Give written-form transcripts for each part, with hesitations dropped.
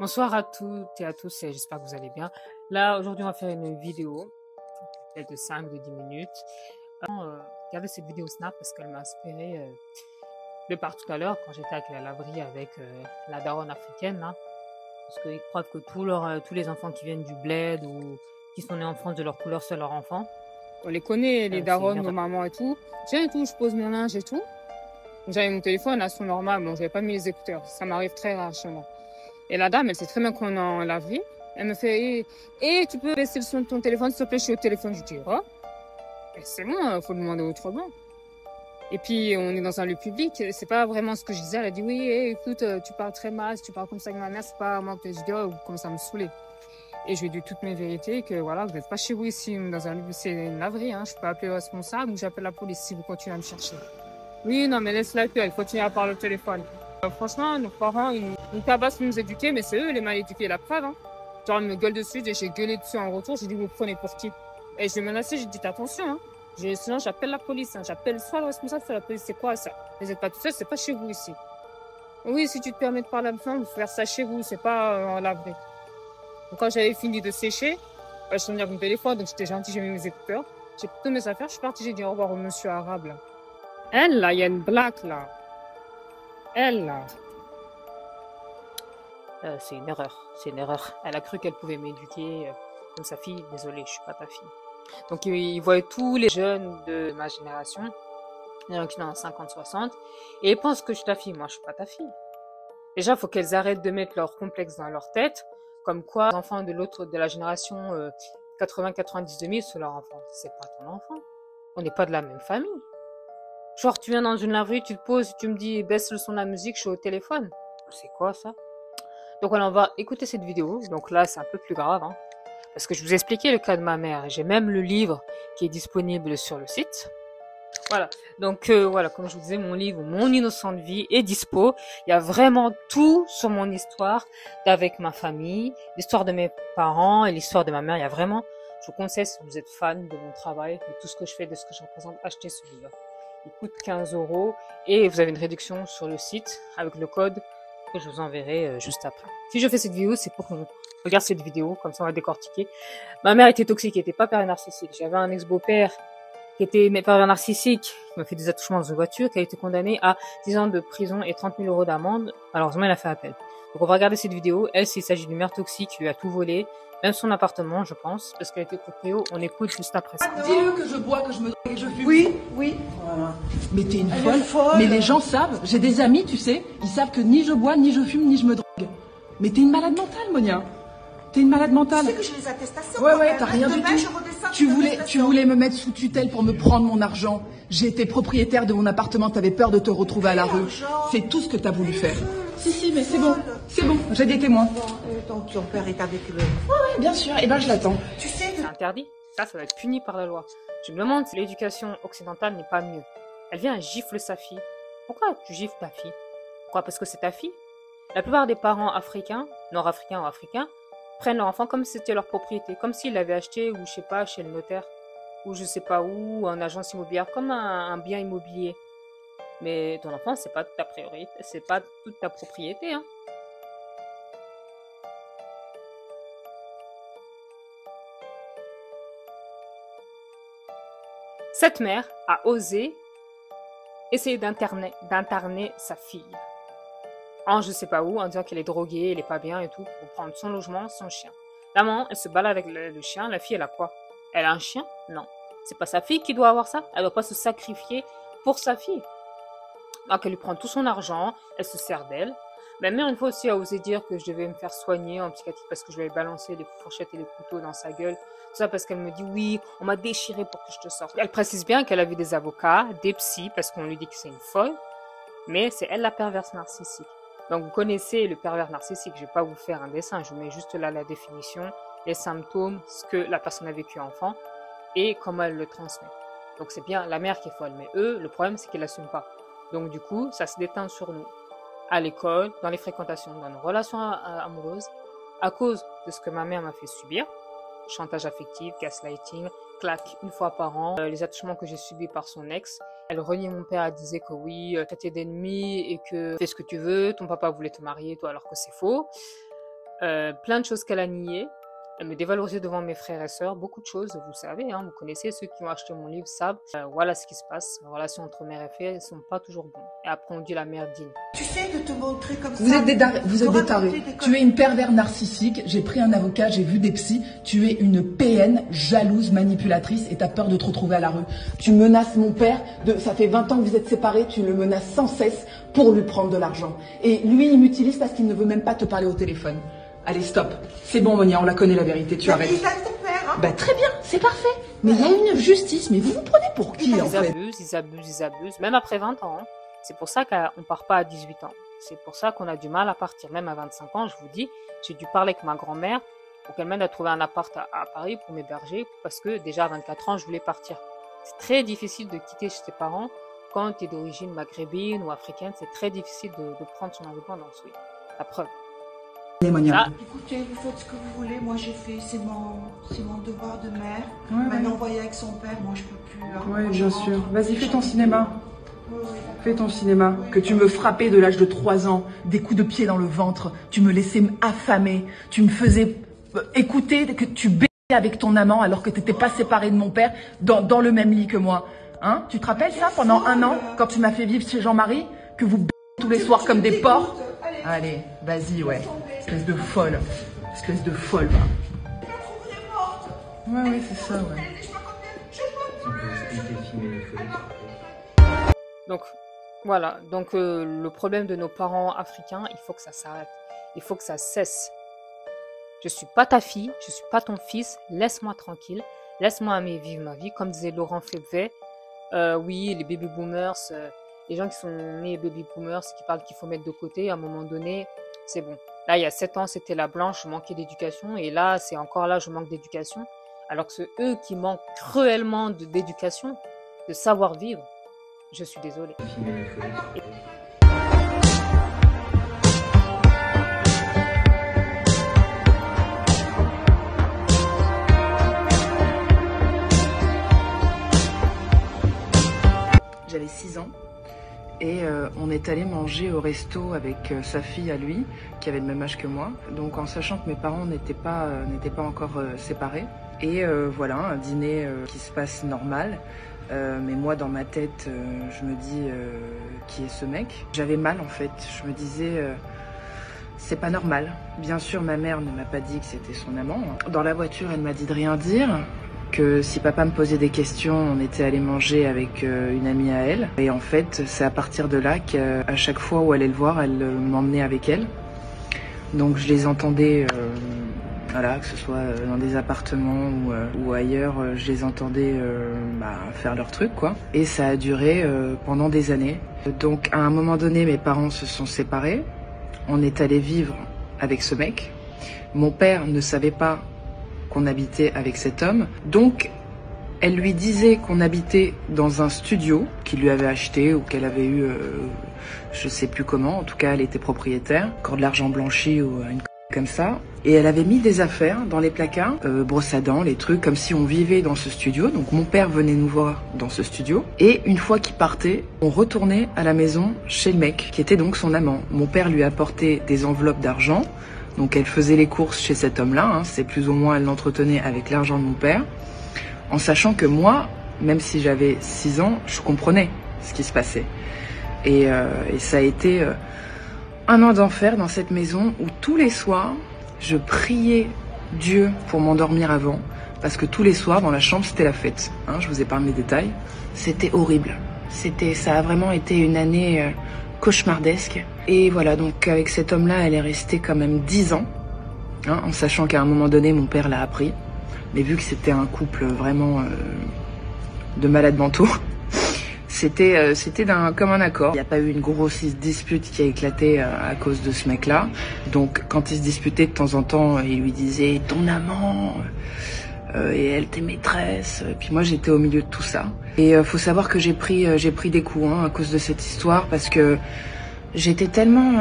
Bonsoir à toutes et à tous, et j'espère que vous allez bien. Là, aujourd'hui, on va faire une vidéo, peut-être de 5 de 10 minutes. Regardez cette vidéo Snap parce qu'elle m'a inspiré de par tout à l'heure quand j'étais avec la laverie avec la daronne africaine. Là, parce qu'ils croient que tous les enfants qui viennent du bled ou qui sont nés en France de leur couleur, c'est leur enfant. On les connaît, les daronnes, nos mamans et tout. Tiens et tout, je pose mon linge et tout. J'avais mon téléphone à son normal, bon, j'avais pas mis les écouteurs. Ça m'arrive très rare chez moi. Et la dame, elle sait très bien qu'on est en laverie. Elle me fait tu peux baisser le son de ton téléphone, s'il te plaît, je suis au téléphone. Je dis, oh, c'est bon, il faut demander autrement. Et puis, on est dans un lieu public, c'est pas vraiment ce que je disais. Elle a dit, oui, écoute, tu parles très mal, si tu parles comme ça avec ma mère, c'est pas moi que je dis, oh, comme ça me saouler. Et je lui ai dit toutes mes vérités, que voilà, vous n'êtes pas chez vous ici, dans un lieu, c'est une laverie, hein, je peux appeler le responsable ou j'appelle la police si vous continuez à me chercher. Oui, non, mais laisse-la, elle continue à parler au téléphone. Franchement, nos parents, ils tabassent pour nous éduquer, mais c'est eux les mal éduqués, la preuve. Hein. Genre, ils me gueulent dessus, j'ai gueulé dessus en retour, j'ai dit, vous prenez pour qui? Et je l'ai menacé, j'ai dit, attention, hein. Sinon j'appelle la police, hein. J'appelle soit le responsable, soit la police. C'est quoi ça? Vous n'êtes pas tout seul, c'est pas chez vous ici. Oui, si tu te permets de parler à la femme, vous faire ça chez vous, c'est pas en laverie. Donc, quand j'avais fini de sécher, je suis venue avec mon téléphone, donc j'étais gentille, j'ai mis mes écouteurs. J'ai pris toutes mes affaires, je suis partie, j'ai dit au revoir au monsieur arabe, là. Elle, là, il y a une blague, là. Elle, là. C'est une erreur, c'est une erreur. Elle a cru qu'elle pouvait m'éduquer comme sa fille. Désolée, je suis pas ta fille. Donc, il voit tous les jeunes de ma génération, il y en a qui sont en 50-60, et ils pensent que je suis ta fille. Moi, je suis pas ta fille. Déjà, il faut qu'elles arrêtent de mettre leur complexe dans leur tête, comme quoi les enfants de la génération 80, 90, 2000 sont leurs enfants. C'est pas ton enfant. On n'est pas de la même famille. Genre, tu viens dans une laverie, tu te poses, tu me dis, baisse le son de la musique, je suis au téléphone. C'est quoi ça? Donc voilà, on va écouter cette vidéo. Donc là, c'est un peu plus grave, hein, parce que je vous ai expliqué le cas de ma mère. J'ai même le livre qui est disponible sur le site. Voilà, donc voilà, comme je vous disais, mon livre, Mon innocente vie est dispo. Il y a vraiment tout sur mon histoire avec ma famille, l'histoire de mes parents et l'histoire de ma mère. Il y a vraiment, je vous conseille, si vous êtes fan de mon travail, de tout ce que je fais, de ce que je représente, achetez ce livre. Il coûte 15 € et vous avez une réduction sur le site avec le code que je vous enverrai juste après. Si je fais cette vidéo, c'est pour qu'on regarde cette vidéo, comme ça on va décortiquer. Ma mère était toxique, elle était pas pervers narcissique. J'avais un ex-beau-père qui était pervers narcissique, qui m'a fait des attouchements dans une voiture, qui a été condamné à 10 ans de prison et 30 000 € d'amende. Malheureusement, il a fait appel. Donc on va regarder cette vidéo. Elle, s'il s'agit d'une mère toxique qui lui a tout volé, même son appartement, je pense, parce qu'elle était proprio. On écoute juste après ça. Dis-le que je bois, que je me drogue et que je fume. Oui, oui. Voilà. Mais t'es une folle. Mais les gens savent, j'ai des amis, tu sais, ils savent que ni je bois, ni je fume, ni je me drogue. Mais t'es une malade mentale, Monia. T'es une malade mentale. Tu sais que j'ai les attestations. Ouais, t'as rien du tout. Tu voulais me mettre sous tutelle pour me prendre mon argent. J'ai été propriétaire de mon appartement, t'avais peur de te retrouver à la rue. C'est tout ce que t'as voulu faire. Si, mais c'est bon, j'ai des témoins. Ton père est avec le... Ouais, bien sûr, et ben je l'attends. Tu sais... C'est interdit, ça va être puni par la loi. Je me demande si l'éducation occidentale n'est pas mieux. Elle vient, elle gifle sa fille. Pourquoi tu gifles ta fille? Pourquoi? Parce que c'est ta fille? La plupart des parents africains, nord-africains ou africains, prennent leur enfant comme si c'était leur propriété, comme s'ils l'avaient acheté, ou je sais pas, chez le notaire, ou je sais pas où, en agence immobilière, comme un bien immobilier. Mais ton enfant, c'est pas ta priorité, c'est pas toute ta propriété, hein. Cette mère a osé essayer d'interner sa fille. En je sais pas où, en disant qu'elle est droguée, elle est pas bien et tout, pour prendre son logement, son chien. La maman, elle se balade avec le chien, la fille, elle a quoi? Elle a un chien? Non. C'est pas sa fille qui doit avoir ça? Elle doit pas se sacrifier pour sa fille. Donc elle lui prend tout son argent, elle se sert d'elle. Ma mère, une fois aussi, a osé dire que je devais me faire soigner en psychiatrie parce que je lui avais balancé les fourchettes et les couteaux dans sa gueule. Tout ça parce qu'elle me dit, oui, on m'a déchiré pour que je te sorte. Elle précise bien qu'elle a vu des avocats, des psys, parce qu'on lui dit que c'est une folle. Mais c'est elle la perverse narcissique. Donc vous connaissez le pervers narcissique, je vais pas vous faire un dessin, je vous mets juste là la définition, les symptômes, ce que la personne a vécu enfant et comment elle le transmet. Donc c'est bien la mère qui est folle, mais eux, le problème c'est qu'ils l'assument pas. Donc du coup, ça se déteint sur nous, à l'école, dans les fréquentations, dans nos relations amoureuses, à cause de ce que ma mère m'a fait subir, chantage affectif, gaslighting, claque une fois par an, les attouchements que j'ai subis par son ex. Elle reniait mon père, elle disait que oui, traité d'ennemi et que fais ce que tu veux, ton papa voulait te marier, toi, alors que c'est faux. plein de choses qu'elle a niées. Elle me dévalorisait devant mes frères et sœurs, beaucoup de choses, vous savez, hein, vous connaissez, ceux qui ont acheté mon livre savent. Voilà ce qui se passe, les relations entre mère et fille, elles sont pas toujours bonnes. Et après on dit la mère digne. Tu sais de te montrer comme ça. Vous êtes des tarés. Tu es une pervers narcissique. J'ai pris un avocat, j'ai vu des psys. Tu es une PN, jalouse, manipulatrice et t'as peur de te retrouver à la rue. Tu menaces mon père. Ça fait 20 ans que vous êtes séparés. Tu le menaces sans cesse pour lui prendre de l'argent. Et lui, il m'utilise parce qu'il ne veut même pas te parler au téléphone. Allez, stop. C'est bon, Monia, on la connaît la vérité. Tu arrêtes. Il aime ton père, hein. Bah très bien, c'est parfait. Mais il y a une justice. Mais vous prenez pour qui en fait? Ils abusent, même après 20 ans. Hein. C'est pour ça qu'on part pas à 18 ans. C'est pour ça qu'on a du mal à partir. Même à 25 ans, je vous dis, j'ai dû parler avec ma grand-mère pour qu'elle m'aide à trouver un appart à Paris pour m'héberger. Parce que déjà à 24 ans, je voulais partir. C'est très difficile de quitter chez ses parents quand tu es d'origine maghrébine ou africaine. C'est très difficile de prendre son indépendance, oui. La preuve. Monia. Écoutez, vous faites ce que vous voulez. Moi, j'ai fait, c'est mon devoir de mère. Ouais, Maintenant, envoyé avec son père, moi, je peux plus. Hein. Oui, Moi, bien je sûr. rentre. Vas-y, fais ton cinéma. Oui. Fais ton cinéma. Que tu me frappais de l'âge de 3 ans, des coups de pied dans le ventre. Tu me laissais affamer. Tu me faisais écouter que tu baisais avec ton amant alors que tu n'étais pas séparée de mon père dans le même lit que moi. Hein? Tu te rappelles ça pendant 1 an quand tu m'as fait vivre chez Jean-Marie? Que vous baisez tous les soirs comme des porcs? Allez, vas-y, ouais. Espèce de folle. Espèce de folle, va. Ouais, c'est ça, ouais. Donc, voilà. Donc, le problème de nos parents africains, il faut que ça s'arrête. Il faut que ça cesse. Je suis pas ta fille, je suis pas ton fils. Laisse-moi tranquille. Laisse-moi vivre ma vie. Comme disait Laurent Febvre, oui, les baby boomers... les gens qui sont nés baby boomers, qui parlent qu'il faut mettre de côté, à un moment donné, c'est bon. Là, il y a 7 ans, c'était la blanche, je manquais d'éducation. Et là, c'est encore là, je manque d'éducation. Alors que c'est eux qui manquent cruellement d'éducation, de savoir-vivre. Je suis désolée. J'avais 6 ans. Et on est allé manger au resto avec sa fille à lui, qui avait le même âge que moi. Donc en sachant que mes parents n'étaient pas encore séparés. Et voilà, un dîner qui se passe normal. Mais moi, dans ma tête, je me dis qui est ce mec? J'avais mal en fait. Je me disais, c'est pas normal. Bien sûr, ma mère ne m'a pas dit que c'était son amant. Dans la voiture, elle m'a dit de rien dire. Que si papa me posait des questions, on était allé manger avec une amie à elle. Et en fait, c'est à partir de là qu'à chaque fois où elle allait le voir, elle m'emmenait avec elle. Donc je les entendais, voilà, que ce soit dans des appartements ou ailleurs, je les entendais faire leur truc, quoi. Et ça a duré pendant des années. Donc à un moment donné, mes parents se sont séparés. On est allé vivre avec ce mec. Mon père ne savait pas qu'on habitait avec cet homme. Donc, elle lui disait qu'on habitait dans un studio qu'il lui avait acheté ou qu'elle avait eu, je sais plus comment. En tout cas, elle était propriétaire. Encore de l'argent blanchi ou une comme ça. Et elle avait mis des affaires dans les placards, brosse à dents, les trucs, comme si on vivait dans ce studio. Donc, mon père venait nous voir dans ce studio. Et une fois qu'il partait, on retournait à la maison chez le mec, qui était donc son amant. Mon père lui apportait des enveloppes d'argent. Donc elle faisait les courses chez cet homme-là, hein, c'est plus ou moins elle l'entretenait avec l'argent de mon père, en sachant que moi, même si j'avais 6 ans, je comprenais ce qui se passait. Et ça a été 1 an d'enfer dans cette maison où tous les soirs, je priais Dieu pour m'endormir avant, parce que tous les soirs dans la chambre c'était la fête. Hein, je vous épargne les détails. C'était horrible. Ça a vraiment été une année cauchemardesque. Et voilà, donc avec cet homme-là, elle est restée quand même 10 ans, hein, en sachant qu'à un moment donné, mon père l'a appris. Mais vu que c'était un couple vraiment de malades mentaux, c'était comme un accord. Il n'y a pas eu une grosse dispute qui a éclaté à cause de ce mec-là. Donc quand ils se disputaient de temps en temps, il lui disait « ton amant ». Et elle, tes maîtresses. Et puis moi, j'étais au milieu de tout ça. Et faut savoir que j'ai pris des coups à cause de cette histoire, parce que j'étais tellement...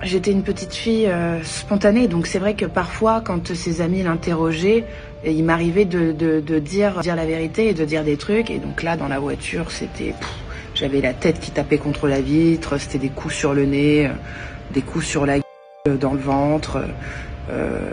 j'étais une petite fille spontanée. Donc c'est vrai que parfois, quand ses amis l'interrogeaient, il m'arrivait de dire la vérité et de dire des trucs. Et donc là, dans la voiture, c'était... J'avais la tête qui tapait contre la vitre, c'était des coups sur le nez, des coups sur la gueule. dans le ventre,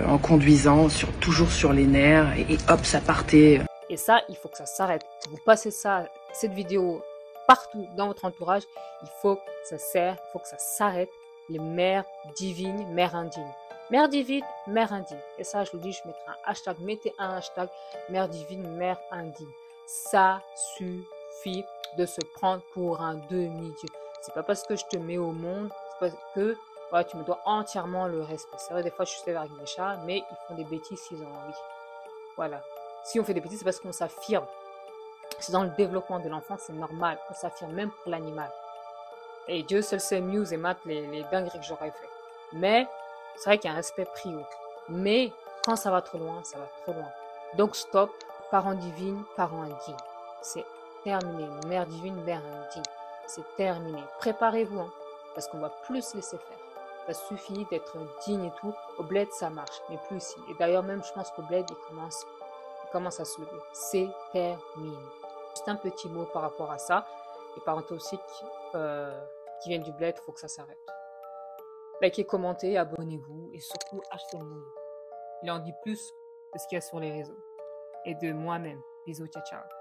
en conduisant, toujours sur les nerfs, et hop, ça partait. Et ça, il faut que ça s'arrête. Si vous passez cette vidéo partout dans votre entourage, il faut que il faut que ça s'arrête. Les mères divines, mères indignes. Mère divine, mère indigne. Et ça, je le dis, je mettrai un hashtag. Mettez un hashtag mère divine, mère indigne. Ça suffit de se prendre pour un demi-dieu. C'est pas parce que je te mets au monde, c'est parce que voilà, tu me dois entièrement le respect. C'est vrai, des fois, je suis sévère avec mes chats, mais ils font des bêtises s'ils ont envie. Voilà. Si on fait des bêtises, c'est parce qu'on s'affirme. C'est dans le développement de l'enfant, c'est normal. On s'affirme même pour l'animal. Et Dieu seul sait mieux et mate les dingueries que j'aurais fait. Mais c'est vrai qu'il y a un aspect prio. Mais quand ça va trop loin, ça va trop loin. Donc stop, parents divines, parents indignes. C'est terminé. Mère divine, mère indigne. C'est terminé. Préparez-vous, hein, parce qu'on va plus se laisser faire. Ça suffit d'être digne et tout. Au bled, ça marche, mais plus ici. Et d'ailleurs, même, je pense qu'au bled, il commence à se lever. C'est terminé. Juste un petit mot par rapport à ça. Les parents toxiques qui viennent du bled, il faut que ça s'arrête. Likez, commentez, abonnez-vous et surtout achetez-nous. Il en dit plus de ce qu'il y a sur les réseaux. Et de moi-même. Bisous, ciao, ciao.